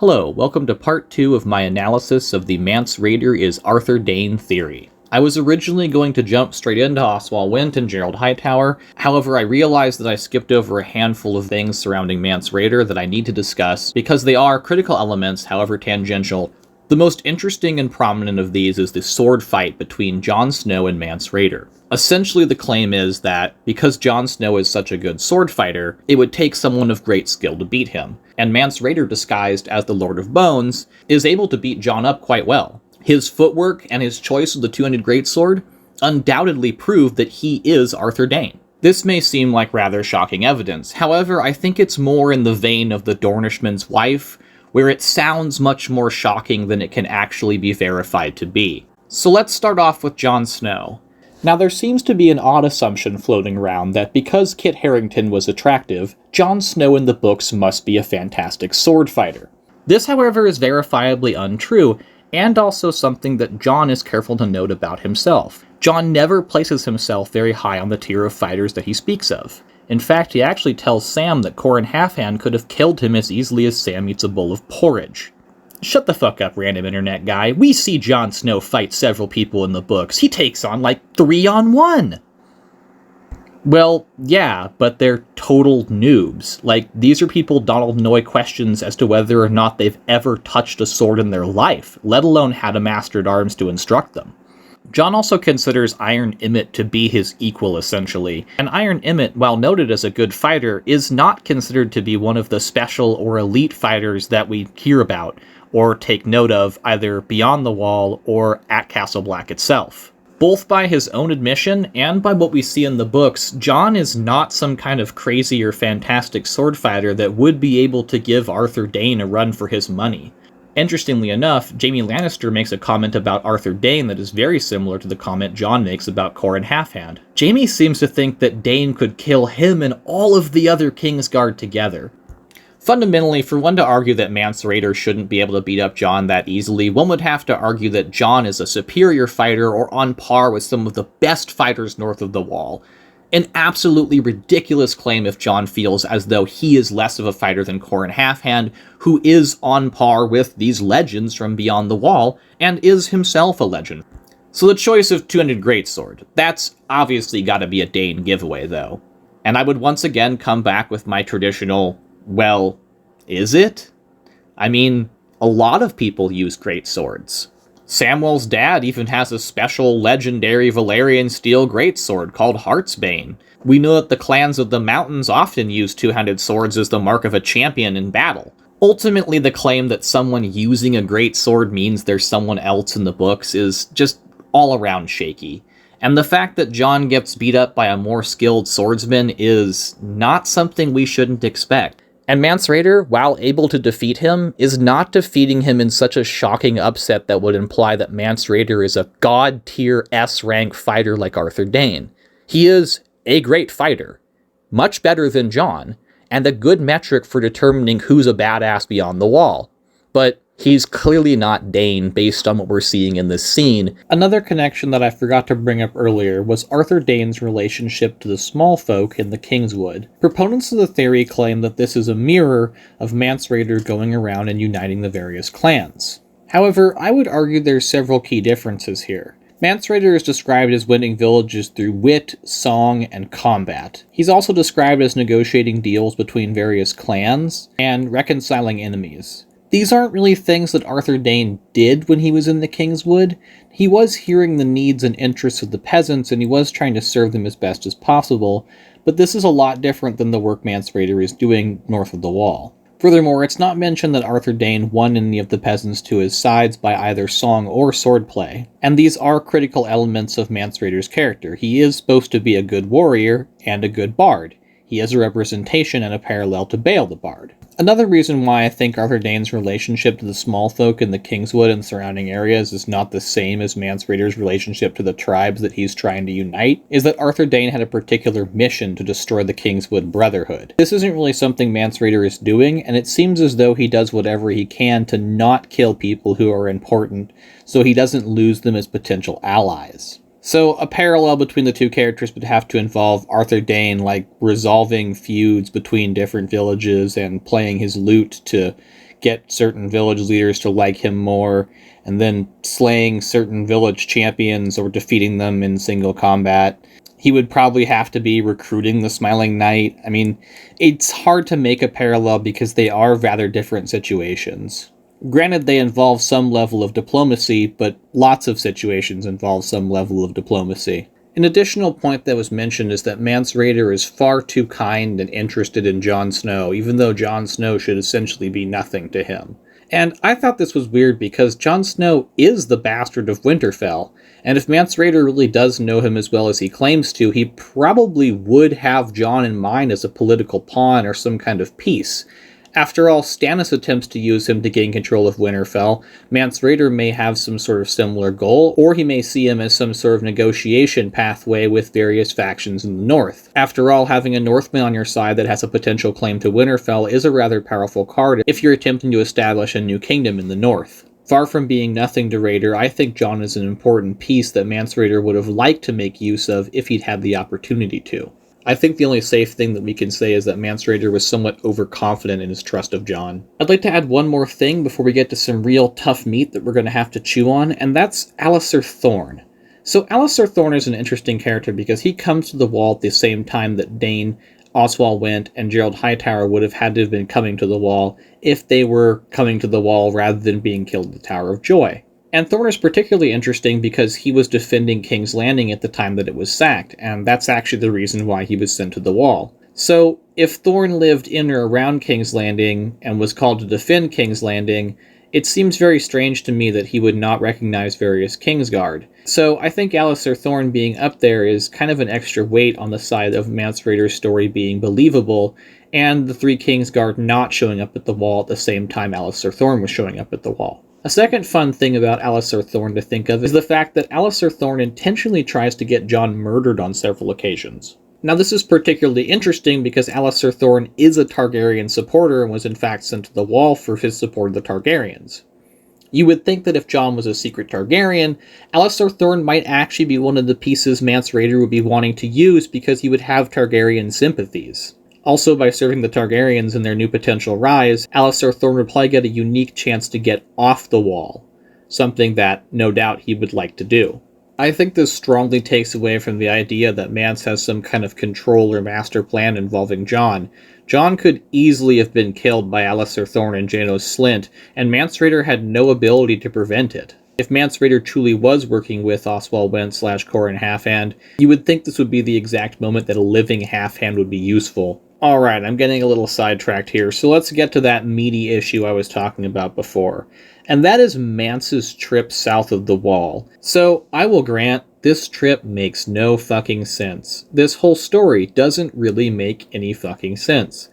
Hello, welcome to part 2 of my analysis of the Mance Rayder is Arthur Dayne theory. I was originally going to jump straight into Oswell, Whent, and Gerald Hightower, however I realized that I skipped over a handful of things surrounding Mance Rayder that I need to discuss because they are critical elements, however tangential. The most interesting and prominent of these is the sword fight between Jon Snow and Mance Rayder. Essentially the claim is that, because Jon Snow is such a good sword fighter, it would take someone of great skill to beat him, and Mance Rayder, disguised as the Lord of Bones, is able to beat Jon up quite well. His footwork and his choice of the two-handed greatsword undoubtedly prove that he is Arthur Dayne. This may seem like rather shocking evidence, however I think it's more in the vein of the Dornishman's wife, where it sounds much more shocking than it can actually be verified to be. So let's start off with Jon Snow. Now there seems to be an odd assumption floating around that because Kit Harington was attractive, Jon Snow in the books must be a fantastic sword fighter. This, however, is verifiably untrue, and also something that Jon is careful to note about himself. Jon never places himself very high on the tier of fighters that he speaks of. In fact, he actually tells Sam that Qhorin Halfhand could have killed him as easily as Sam eats a bowl of porridge. Shut the fuck up, random internet guy. We see Jon Snow fight several people in the books. He takes on like 3-on-1. Well, yeah, but they're total noobs. Like, these are people Donald Noy questions as to whether or not they've ever touched a sword in their life, let alone had a master at arms to instruct them. Jon also considers Iron Emmett to be his equal, essentially, and Iron Emmett, while noted as a good fighter, is not considered to be one of the special or elite fighters that we hear about, or take note of, either beyond the wall or at Castle Black itself. Both by his own admission and by what we see in the books, Jon is not some kind of crazy or fantastic sword fighter that would be able to give Arthur Dayne a run for his money. Interestingly enough, Jaime Lannister makes a comment about Arthur Dayne that is very similar to the comment Jon makes about Qhorin Halfhand. Jaime seems to think that Dayne could kill him and all of the other Kingsguard together. Fundamentally, for one to argue that Mance Rayder shouldn't be able to beat up Jon that easily, one would have to argue that Jon is a superior fighter or on par with some of the best fighters north of the Wall. An absolutely ridiculous claim if Jon feels as though he is less of a fighter than Qhorin Halfhand, who is on par with these legends from beyond the Wall, and is himself a legend. So the choice of two-handed greatsword, that's obviously gotta be a Dayne giveaway, though. And I would once again come back with my traditional, well, is it? I mean, a lot of people use greatswords. Samwell's dad even has a special legendary Valyrian steel greatsword called Heartsbane. We know that the clans of the mountains often use two-handed swords as the mark of a champion in battle. Ultimately, the claim that someone using a greatsword means there's someone else in the books is just all around shaky. And the fact that Jon gets beat up by a more skilled swordsman is not something we shouldn't expect. And Mance Rayder, while able to defeat him, is not defeating him in such a shocking upset that would imply that Mance Rayder is a god-tier S-rank fighter like Arthur Dayne. He is a great fighter, much better than Jon, and a good metric for determining who's a badass beyond the Wall. But he's clearly not Dayne based on what we're seeing in this scene. Another connection that I forgot to bring up earlier was Arthur Dayne's relationship to the Smallfolk in the Kingswood. Proponents of the theory claim that this is a mirror of Mance Rayder going around and uniting the various clans. However, I would argue there's several key differences here. Mance Rayder is described as winning villages through wit, song, and combat. He's also described as negotiating deals between various clans and reconciling enemies. These aren't really things that Arthur Dayne did when he was in the Kingswood. He was hearing the needs and interests of the peasants, and he was trying to serve them as best as possible, but this is a lot different than the work Mance Rayder is doing north of the Wall. Furthermore, it's not mentioned that Arthur Dayne won any of the peasants to his sides by either song or swordplay, and these are critical elements of Mance Rayder's character. He is supposed to be a good warrior and a good bard. He is a representation and a parallel to Bale the Bard. Another reason why I think Arthur Dayne's relationship to the Smallfolk in the Kingswood and surrounding areas is not the same as Mance Rayder's relationship to the tribes that he's trying to unite is that Arthur Dayne had a particular mission to destroy the Kingswood Brotherhood. This isn't really something Mance Rayder is doing, and it seems as though he does whatever he can to not kill people who are important so he doesn't lose them as potential allies. So a parallel between the two characters would have to involve Arthur Dayne, like, resolving feuds between different villages and playing his lute to get certain village leaders to like him more, and then slaying certain village champions or defeating them in single combat. He would probably have to be recruiting the Smiling Knight. I mean, it's hard to make a parallel because they are rather different situations. Granted, they involve some level of diplomacy, but lots of situations involve some level of diplomacy. An additional point that was mentioned is that Mance Rayder is far too kind and interested in Jon Snow, even though Jon Snow should essentially be nothing to him. And I thought this was weird because Jon Snow is the bastard of Winterfell, and if Mance Rayder really does know him as well as he claims to, he probably would have Jon in mind as a political pawn or some kind of piece. After all, Stannis attempts to use him to gain control of Winterfell. Mance Rayder may have some sort of similar goal, or he may see him as some sort of negotiation pathway with various factions in the north. After all, having a Northman on your side that has a potential claim to Winterfell is a rather powerful card if you're attempting to establish a new kingdom in the north. Far from being nothing to Rayder, I think Jon is an important piece that Mance Rayder would have liked to make use of if he'd had the opportunity to. I think the only safe thing that we can say is that Mance Rayder was somewhat overconfident in his trust of Jon. I'd like to add one more thing before we get to some real tough meat that we're going to have to chew on, and that's Alistair Thorne. So Alistair Thorne is an interesting character because he comes to the Wall at the same time that Dayne, Oswell Whent, and Gerald Hightower would have had to have been coming to the Wall if they were coming to the Wall rather than being killed at the Tower of Joy. And Thorne is particularly interesting because he was defending King's Landing at the time that it was sacked, and that's actually the reason why he was sent to the Wall. So, if Thorne lived in or around King's Landing and was called to defend King's Landing, it seems very strange to me that he would not recognize various Kingsguard. So I think Alistair Thorne being up there is kind of an extra weight on the side of Mance Rayder's story being believable, and the three Kingsguard not showing up at the Wall at the same time Alistair Thorne was showing up at the Wall. A second fun thing about Alistair Thorne to think of is the fact that Alistair Thorne intentionally tries to get Jon murdered on several occasions. Now this is particularly interesting because Alistair Thorne is a Targaryen supporter and was in fact sent to the Wall for his support of the Targaryens. You would think that if Jon was a secret Targaryen, Alistair Thorne might actually be one of the pieces Mance Rayder would be wanting to use because he would have Targaryen sympathies. Also, by serving the Targaryens in their new potential rise, Alistair Thorne would probably get a unique chance to get off the Wall, something that, no doubt, he would like to do. I think this strongly takes away from the idea that Mance has some kind of control or master plan involving Jon. Jon could easily have been killed by Alistair Thorne and Janos Slynt, and Mance Rayder had no ability to prevent it. If Mance Rayder truly was working with Oswell Whent / Qhorin Halfhand, you would think this would be the exact moment that a living Halfhand would be useful. Alright, I'm getting a little sidetracked here, so let's get to that meaty issue I was talking about before. And that is Mance's trip south of the Wall. So, I will grant, this trip makes no fucking sense. This whole story doesn't really make any fucking sense.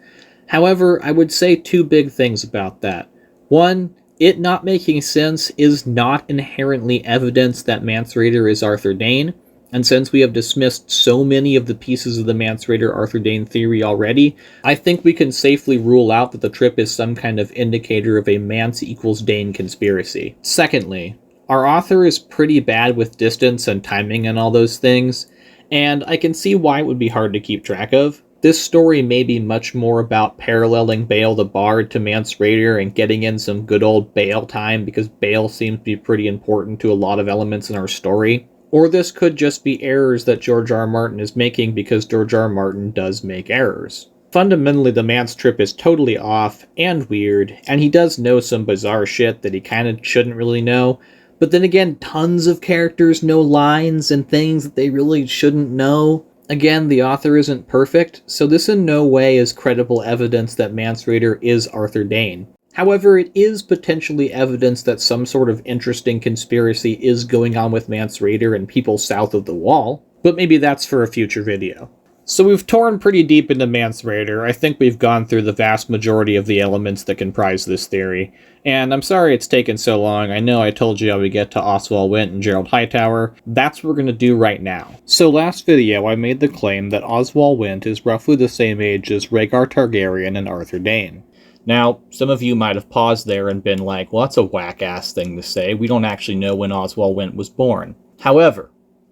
However, I would say two big things about that. One, it not making sense is not inherently evidence that Mance Rayder is Arthur Dayne. And since we have dismissed so many of the pieces of the Mance Rayder Arthur Dayne theory already, I think we can safely rule out that the trip is some kind of indicator of a Mance equals Dayne conspiracy. Secondly, our author is pretty bad with distance and timing and all those things, and I can see why it would be hard to keep track of. This story may be much more about paralleling Bael the Bard to Mance Rayder and getting in some good old Bael time because Bael seems to be pretty important to a lot of elements in our story. Or this could just be errors that George R. R. Martin is making because George R. R. Martin does make errors. Fundamentally, the Mance trip is totally off and weird, and he does know some bizarre shit that he kinda shouldn't really know. But then again, tons of characters know lines and things that they really shouldn't know. Again, the author isn't perfect, so this in no way is credible evidence that Mance Rayder is Arthur Dayne. However, it is potentially evidence that some sort of interesting conspiracy is going on with Mance Rayder and people south of the Wall, but maybe that's for a future video. So we've torn pretty deep into Mance Rayder. I think we've gone through the vast majority of the elements that comprise this theory, and I'm sorry it's taken so long. I know I told you I would get to Oswell Whent and Gerald Hightower. That's what we're going to do right now. So last video I made the claim that Oswell Whent is roughly the same age as Rhaegar Targaryen and Arthur Dayne. Now, some of you might have paused there and been like, well, that's a whack-ass thing to say. We don't actually know when Oswell Whent was born. However,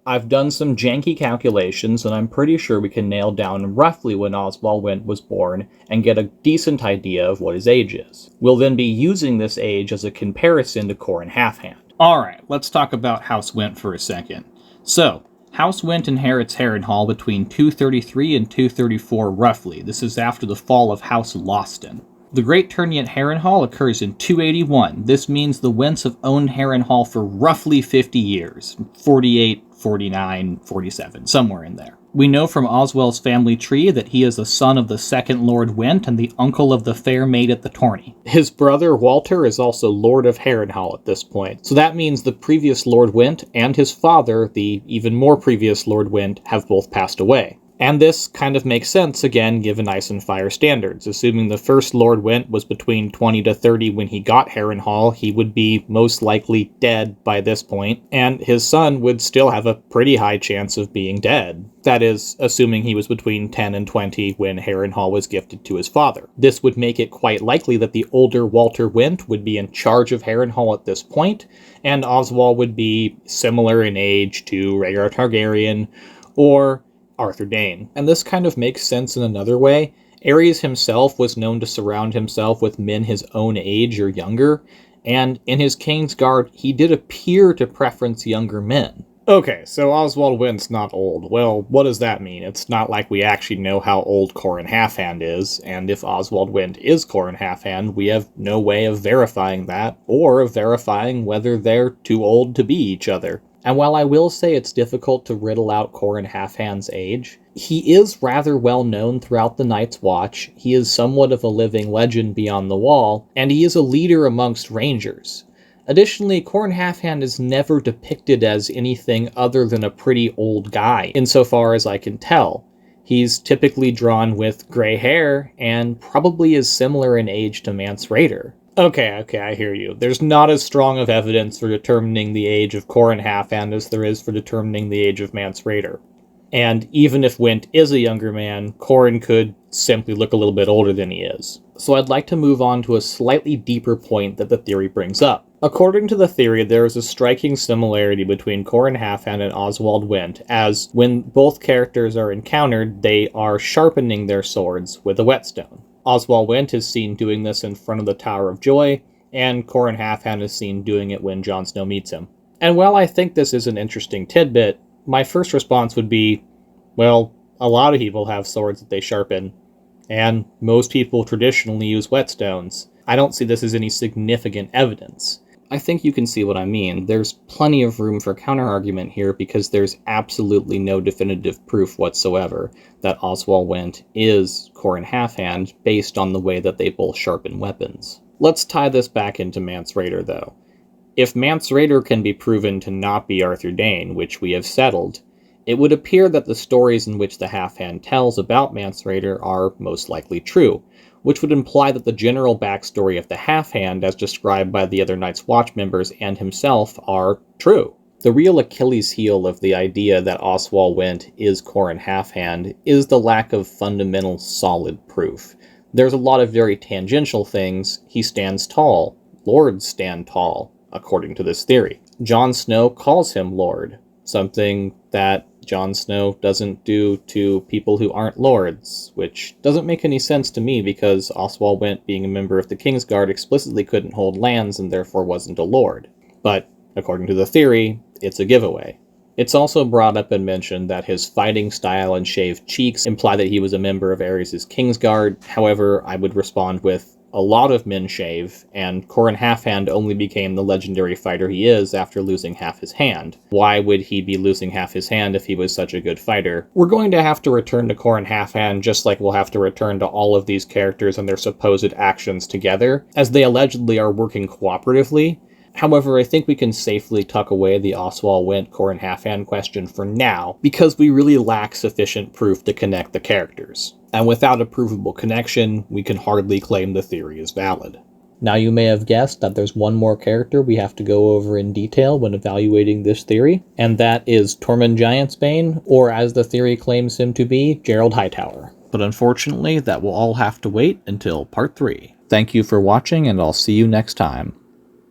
I've done some janky calculations, and I'm pretty sure we can nail down roughly when Oswell Whent was born and get a decent idea of what his age is. We'll then be using this age as a comparison to Qhorin Halfhand. Alright, let's talk about House Whent for a second. So, House Whent inherits Harrenhal between 233 and 234 roughly. This is after the fall of House Lawston. The Great Tourney at Harrenhal occurs in 281. This means the Whents have owned Harrenhal for roughly 50 years. 48, 49, 47, somewhere in there. We know from Oswell's family tree that he is the son of the second Lord Whent and the uncle of the fair maid at the tourney. His brother Walter is also Lord of Harrenhal at this point, so that means the previous Lord Whent and his father, the even more previous Lord Whent, have both passed away. And this kind of makes sense, again, given Ice and Fire standards. Assuming the first Lord Whent was between 20 to 30 when he got Harrenhal, he would be most likely dead by this point, and his son would still have a pretty high chance of being dead. That is, assuming he was between 10 and 20 when Harrenhal was gifted to his father. This would make it quite likely that the older Walter Whent would be in charge of Harrenhal at this point, and Oswell would be similar in age to Rhaegar Targaryen, or Arthur Dayne. And this kind of makes sense in another way. Aerys himself was known to surround himself with men his own age or younger, and in his Kingsguard, he did appear to preference younger men. Okay, so Oswald Whent's not old. Well, what does that mean? It's not like we actually know how old Qhorin Halfhand is, and if Oswald Whent is Qhorin Halfhand, we have no way of verifying that, or of verifying whether they're too old to be each other. And while I will say it's difficult to riddle out Qhorin Halfhand's age, he is rather well known throughout the Night's Watch, he is somewhat of a living legend beyond the wall, and he is a leader amongst rangers. Additionally, Qhorin Halfhand is never depicted as anything other than a pretty old guy, insofar as I can tell. He's typically drawn with gray hair, and probably is similar in age to Mance Rayder. Okay, I hear you. There's not as strong of evidence for determining the age of Qhorin Halfhand as there is for determining the age of Mance Rayder. And even if Whent is a younger man, Qhorin could simply look a little bit older than he is. So I'd like to move on to a slightly deeper point that the theory brings up. According to the theory, there is a striking similarity between Qhorin Halfhand and Oswald Whent, as when both characters are encountered, they are sharpening their swords with a whetstone. Oswald Whent is seen doing this in front of the Tower of Joy, and Qhorin Halfhand is seen doing it when Jon Snow meets him. And while I think this is an interesting tidbit, my first response would be, well, a lot of people have swords that they sharpen, and most people traditionally use whetstones. I don't see this as any significant evidence. I think you can see what I mean. There's plenty of room for counter-argument here because there's absolutely no definitive proof whatsoever that Oswald Whent is Qhorin Halfhand based on the way that they both sharpen weapons. Let's tie this back into Mance Rayder, though. If Mance Rayder can be proven to not be Arthur Dayne, which we have settled, it would appear that the stories in which the Halfhand tells about Mance Rayder are most likely true, which would imply that the general backstory of the Halfhand, as described by the other Night's Watch members and himself, are true. The real Achilles heel of the idea that Oswald Whent is Qhorin Halfhand is the lack of fundamental, solid proof. There's a lot of very tangential things. He stands tall. Lords stand tall, according to this theory. Jon Snow calls him Lord, something that Jon Snow doesn't do to people who aren't lords, which doesn't make any sense to me because Oswald Whent, being a member of the Kingsguard, explicitly couldn't hold lands and therefore wasn't a lord. But, according to the theory, it's a giveaway. It's also brought up and mentioned that his fighting style and shaved cheeks imply that he was a member of Aerys' Kingsguard. However, I would respond with, a lot of men shave, and Qhorin Halfhand only became the legendary fighter he is after losing half his hand. Why would he be losing half his hand if he was such a good fighter? We're going to have to return to Qhorin Halfhand just like we'll have to return to all of these characters and their supposed actions together, as they allegedly are working cooperatively. However, I think we can safely tuck away the Oswald Whent Qhorin Halfhand question for now, because we really lack sufficient proof to connect the characters. And without a provable connection, we can hardly claim the theory is valid. Now you may have guessed that there's one more character we have to go over in detail when evaluating this theory, and that is Tormund Giantsbane, or as the theory claims him to be, Gerald Hightower. But unfortunately, that will all have to wait until part 3. Thank you for watching, and I'll see you next time.